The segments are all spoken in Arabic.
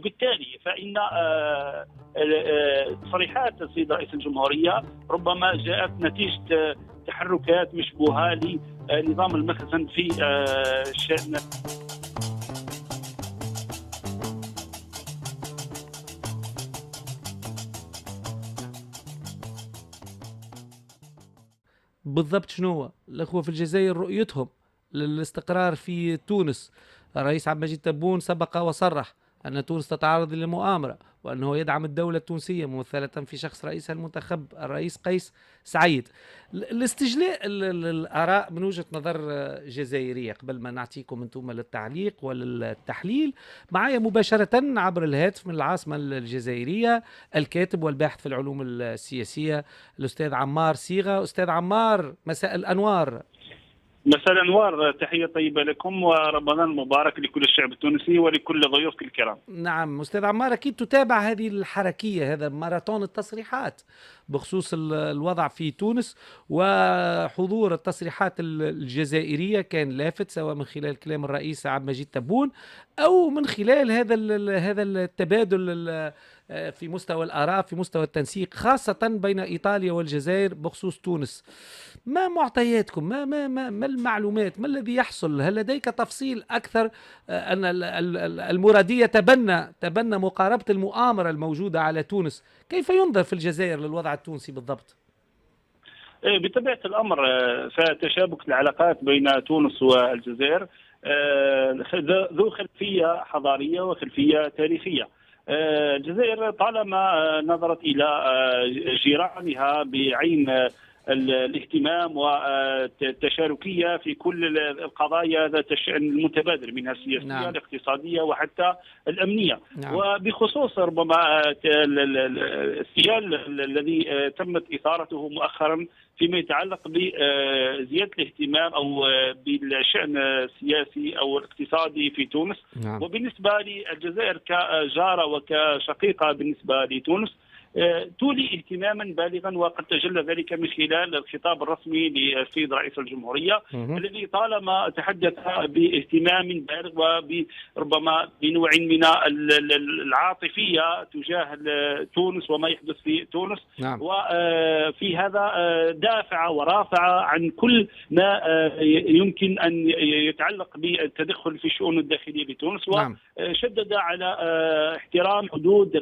وبالتالي فإن تصريحات السيد رئيس الجمهورية ربما جاءت نتيجة تحركات مشبوهة لنظام المخزن في شأن بالضبط. شنو هو الأخوة في الجزائر رؤيتهم للاستقرار في تونس؟ الرئيس عبد المجيد تبون سبق وصرح أن تونس تتعرض للمؤامرة، وأنه يدعم الدولة التونسية ممثلة في شخص رئيسها المنتخب الرئيس قيس سعيد. الاستجلاء الآراء من وجهة نظر جزائرية، قبل ما نعطيكم أنتم للتعليق وللتحليل، معايا مباشرة عبر الهاتف من العاصمة الجزائرية الكاتب والباحث في العلوم السياسية الأستاذ عمار صيغة. أستاذ عمار، مساء الأنوار. مساء الأنوار، تحية طيبة لكم ورمضان مبارك لكل الشعب التونسي ولكل ضيوفك الكرام. نعم أستاذ عمار، أكيد تتابع هذه الحركية، هذا ماراثون التصريحات بخصوص الوضع في تونس، وحضور التصريحات الجزائرية كان لافت، سواء من خلال كلام الرئيس عبد المجيد تبون أو من خلال هذا التبادل في مستوى الآراء، في مستوى التنسيق، خاصة بين إيطاليا والجزائر بخصوص تونس. ما معطياتكم؟ ما المعلومات؟ ما الذي يحصل؟ هل لديك تفصيل أكثر أن المرادية تبنى مقاربة المؤامرة الموجودة على تونس؟ كيف ينظر في الجزائر للوضع التونسي بالضبط؟ بطبيعة الأمر فتشابك العلاقات بين تونس والجزائر ذو خلفية حضارية وخلفية تاريخية. الجزائر طالما نظرت إلى جيرانها بعين الاهتمام والتشاركية في كل القضايا ذات الشأن المتبادل، منها السياسية نعم. الاقتصادية وحتى الأمنية. نعم. وبخصوص ربما السيال الذي تمت إثارته مؤخرا فيما يتعلق بزيادة الاهتمام أو بالشأن السياسي أو الاقتصادي في تونس. نعم. وبالنسبة للجزائر كجارة وكشقيقة بالنسبة لتونس تولي اهتماما بالغا، وقد تجلى ذلك من خلال الخطاب الرسمي للسيد رئيس الجمهورية الذي طالما تحدث باهتمام بالغ وربما بنوع من العاطفية تجاه تونس وما يحدث في تونس. نعم. وفي هذا دافع ورافع عن كل ما يمكن أن يتعلق بالتدخل في الشؤون الداخلية لتونس. نعم. وشدد على احترام حدود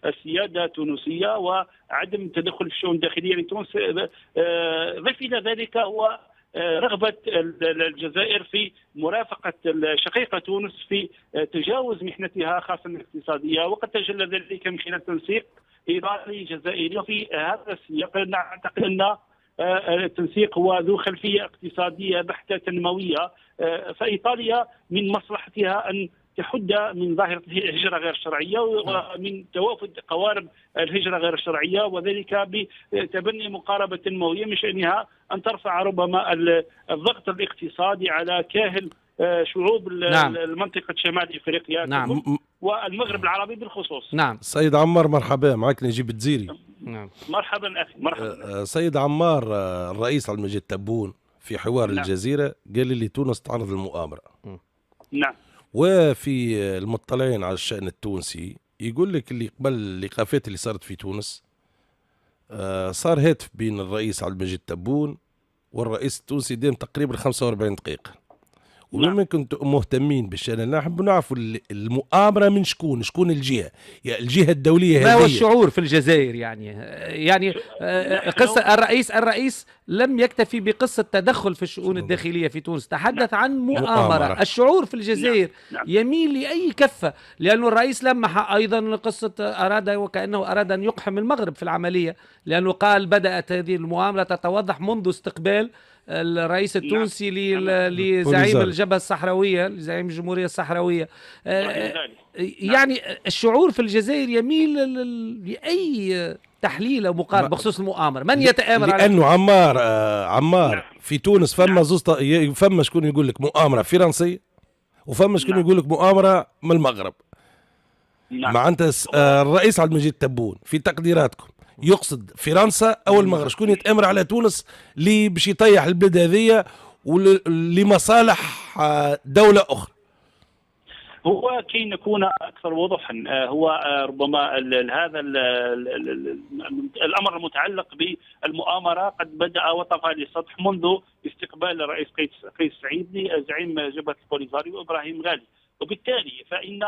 السيادة التونسية وعدم التدخل في الشؤون الداخلية لتونس. ضف إلى ذلك هو رغبة الجزائر في مرافقة شقيقة تونس في تجاوز محنتها خاصة الاقتصادية، وقد تجلى ذلك من خلال تنسيق إيطالي جزائري. وفي هذا السياق نعتقد أن التنسيق هو ذو خلفية اقتصادية بحتة تنموية، فإيطاليا من مصلحتها أن تحد من ظاهرة الهجرة غير الشرعية ومن توافد قوارب الهجرة غير الشرعية، وذلك بتبني مقاربة تنموية من شأنها أن ترفع ربما الضغط الاقتصادي على كاهل شعوب نعم. المنطقة شمال إفريقيا. نعم. والمغرب العربي بالخصوص. نعم. سيد عمار مرحبا، معك نجيب الدزيري. نعم. مرحبا أخي، مرحبا. سيد عمار، الرئيس عبد المجيد تبون في حوار نعم. الجزيرة قال لي تونس تعرض للمؤامرة. نعم. وفي المطلعين على الشأن التونسي يقول لك اللي قبل الإيقافات اللي صارت في تونس صار هاتف بين الرئيس عبد المجيد تبون والرئيس التونسي دام تقريبا 45 دقيقة. وبما كنتم مهتمين بالشأن نحب نعرفوا المؤامرة من شكون الجهة، يعني الجهة الدولية. ما هو الشعور في الجزائر؟ يعني قصة الرئيس لم يكتفي بقصة تدخل في الشؤون الداخلية في تونس، تحدث عن مؤامرة. الشعور في الجزائر يميل لأي كفة، لأنه الرئيس لمح أيضا قصة وكأنه أراد أن يقحم المغرب في العملية، لأنه قال بدأت هذه المؤامرة تتوضح منذ استقبال الرئيس التونسي لزعيم الجبهة الصحراوية، لزعيم الجمهورية الصحراوية. يعني الشعور في الجزائر يميل لأي تحليل أو مقارنة بخصوص المؤامرة. من يتآمر لأنه عمار في تونس فما شكون يقول لك مؤامرة فرنسية وفما شكون يقول لك مؤامرة من المغرب. مع أنت الرئيس عبد المجيد تبون في تقديراتكم يقصد فرنسا أو المغرب؟ شكون يتآمر على تونس اللي باش يطيح البلاد هذية ولمصالح دولة أخرى؟ هو كي نكون اكثر وضوحا، هو ربما هذا الامر المتعلق بالمؤامره قد بدا وطفى للسطح منذ استقبال الرئيس قيس سعيد لزعيم جبهه البوليساريو ابراهيم غالي، وبالتالي فان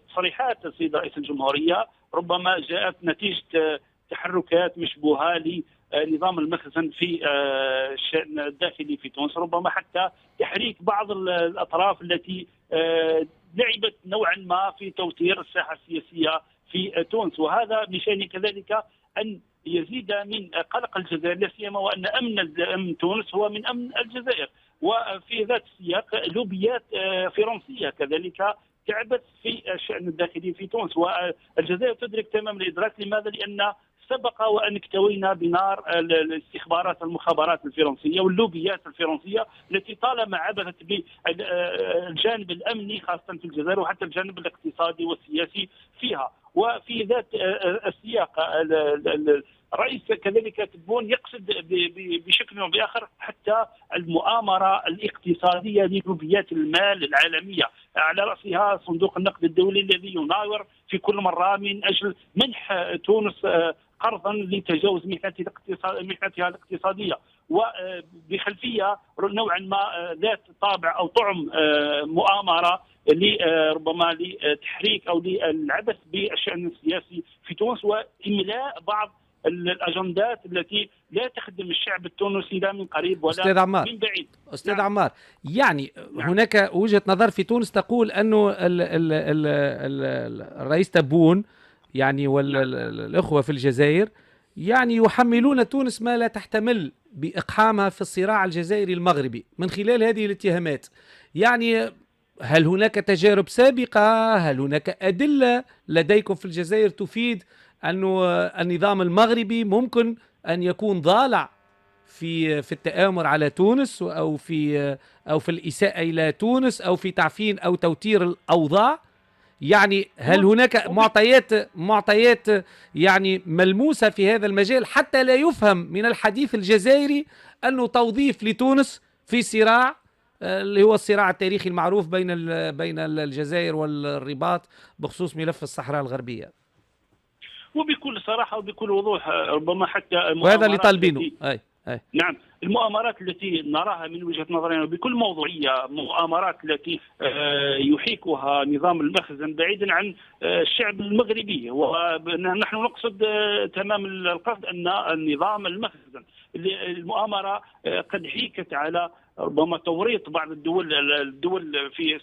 تصريحات السيد رئيس الجمهوريه ربما جاءت نتيجه تحركات مشبوهه لنظام المخزن في الشأن الداخلي في تونس، ربما حتى تحريك بعض الأطراف التي لعبت نوعا ما في توتير الساحة السياسية في تونس، وهذا بشأن كذلك أن يزيد من قلق الجزائر، لا سيما وأن أمن تونس هو من أمن الجزائر. وفي ذات السياق لوبيات فرنسية كذلك تعبت في الشأن الداخلي في تونس، والجزائر تدرك تمام الإدراك. لماذا؟ لأن سبق وأن اكتوينا بنار الاستخبارات المخابرات الفرنسية واللوبيات الفرنسية التي طالما عبثت بالجانب الأمني خاصة في الجزائر، وحتى الجانب الاقتصادي والسياسي فيها. وفي ذات السياق الرئيس كذلك تبون يقصد بشكل او باخر حتى المؤامره الاقتصاديه للوبيات المال العالميه، على راسها صندوق النقد الدولي الذي يناور في كل مره من اجل منح تونس قرضا لتجاوز محنتها الاقتصاديه، وبخلفيه نوعا ما ذات طابع او طعم مؤامره ربما لتحريك او للعبث بالشأن السياسي في تونس، واملاء بعض الاجندات التي لا تخدم الشعب التونسي لا من قريب ولا من بعيد. استاذ عمار، يعني هناك وجهة نظر في تونس تقول انه الرئيس تبون يعني والاخوة في الجزائر يعني يحملون تونس ما لا تحتمل باقحامها في الصراع الجزائري المغربي من خلال هذه الاتهامات. يعني هل هناك تجارب سابقة؟ هل هناك أدلة لديكم في الجزائر تفيد أنه النظام المغربي ممكن أن يكون ضالع في التآمر على تونس أو في الإساءة إلى تونس أو في تعفين أو توتير الأوضاع؟ يعني هل هناك معطيات يعني ملموسة في هذا المجال حتى لا يفهم من الحديث الجزائري أنه توظيف لتونس في صراع اللي هو الصراع التاريخي المعروف بين الجزائر والرباط بخصوص ملف الصحراء الغربية؟ وبكل صراحة وبكل وضوح ربما حتى وهذا اللي طالبينه. نعم، المؤامرات التي نراها من وجهة نظرنا بكل موضوعية مؤامرات التي يحيكها نظام المخزن بعيدا عن الشعب المغربي، ونحن نقصد تمام القصد أن النظام المخزن المؤامرة قد حيكت على ربما توريط بعض الدول في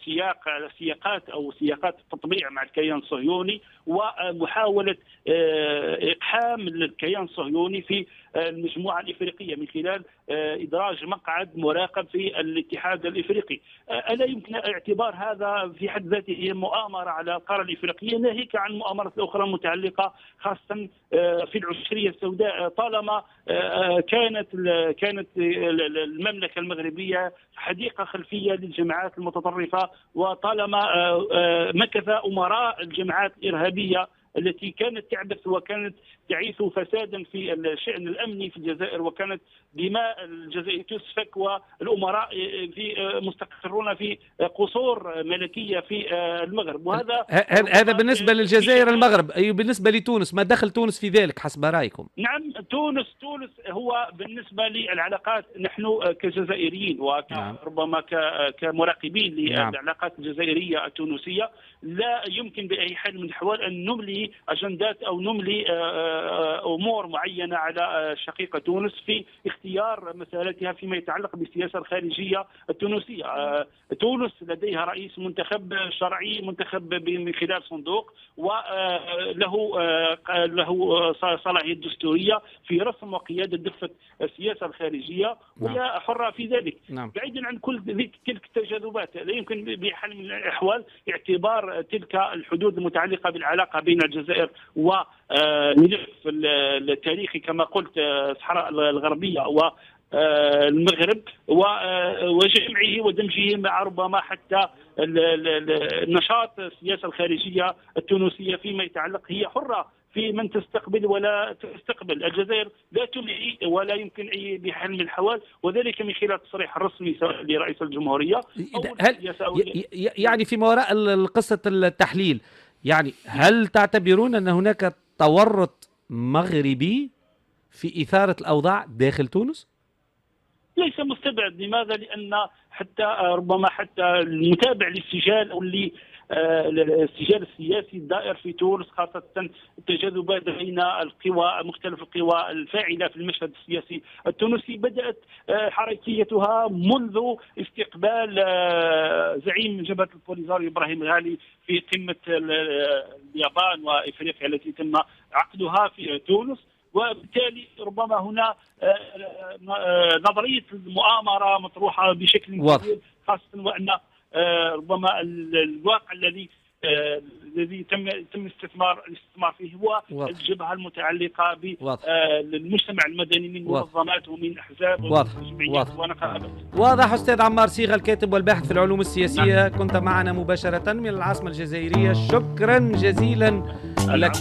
سياقات التطبيع مع الكيان الصهيوني، ومحاولة إقحام الكيان الصهيوني في المجموعة الإفريقية من خلال إدراج مقعد مراقب في الاتحاد الإفريقي. ألا يمكن اعتبار هذا في حد ذاته مؤامرة على القارة الإفريقية، ناهيك عن مؤامرات أخرى متعلقة خاصة في العشرية السوداء، طالما كانت المملكة المغربية حديقة خلفية للجماعات المتطرفة، وطالما مكث أمراء الجماعات الإرهابية التي كانت تعبث وكانت تعيث فسادا في الشأن الأمني في الجزائر، وكانت دماء الجزائر تسفك والأمراء مستقرون في قصور ملكية في المغرب. وهذا هذا بالنسبة للجزائر المغرب. أي بالنسبة لتونس، ما دخل تونس في ذلك حسب رأيكم؟ نعم، تونس هو بالنسبة للعلاقات، نحن كجزائريين وربما كمراقبين للعلاقات الجزائرية التونسية لا يمكن بأي حال من الأحوال أن نملي أجندات أو نملي أمور معينة على شقيقة تونس في اختيار مساراتها فيما يتعلق بالسياسة الخارجية التونسية. تونس لديها رئيس منتخب شرعي منتخب من خلال صندوق، وله صلاحية دستورية في رسم وقيادة دفة السياسة الخارجية، وهي حرة في ذلك. بعيدا عن كل تلك التجاذبات، لا يمكن بحال من الأحوال اعتبار تلك الحدود المتعلقة بالعلاقة بين الجزائر وملف التاريخي كما قلت الصحراء الغربية المغرب وجمعه ودمجه مع ربما حتى النشاط السياسة الخارجية التونسية فيما يتعلق. هي حرة في من تستقبل ولا تستقبل. الجزائر لا تلغي ولا يمكن أي بحال من الأحوال، وذلك من خلال التصريح الرسمي سواء لرئيس الجمهورية يعني فيما وراء قصة التحليل، يعني هل تعتبرون أن هناك تورط مغربي في إثارة الأوضاع داخل تونس؟ ليس مستبعد. لماذا؟ لأن ربما حتى المتابع للسجال أو السجال السياسي الدائر في تونس، خاصة التجاذبات بين مختلف القوى الفاعلة في المشهد السياسي التونسي، بدأت حركيتها منذ استقبال زعيم جبهة البوليزاريو إبراهيم غالي في قمة اليابان وإفريقيا التي تم عقدها في تونس. وبالتالي ربما هنا نظرية المؤامرة مطروحة بشكل كبير، خاصة وأن ربما الواقع الذي تم الاستثمار فيه هو الجبهة المتعلقة بالمجتمع المدني من منظمات ومن أحزاب وجمعيات ونقابات. واضح. أستاذ عمار صيغة، الكاتب والباحث في العلوم السياسية، كنت معنا مباشرة من العاصمة الجزائرية. شكرا جزيلا لك.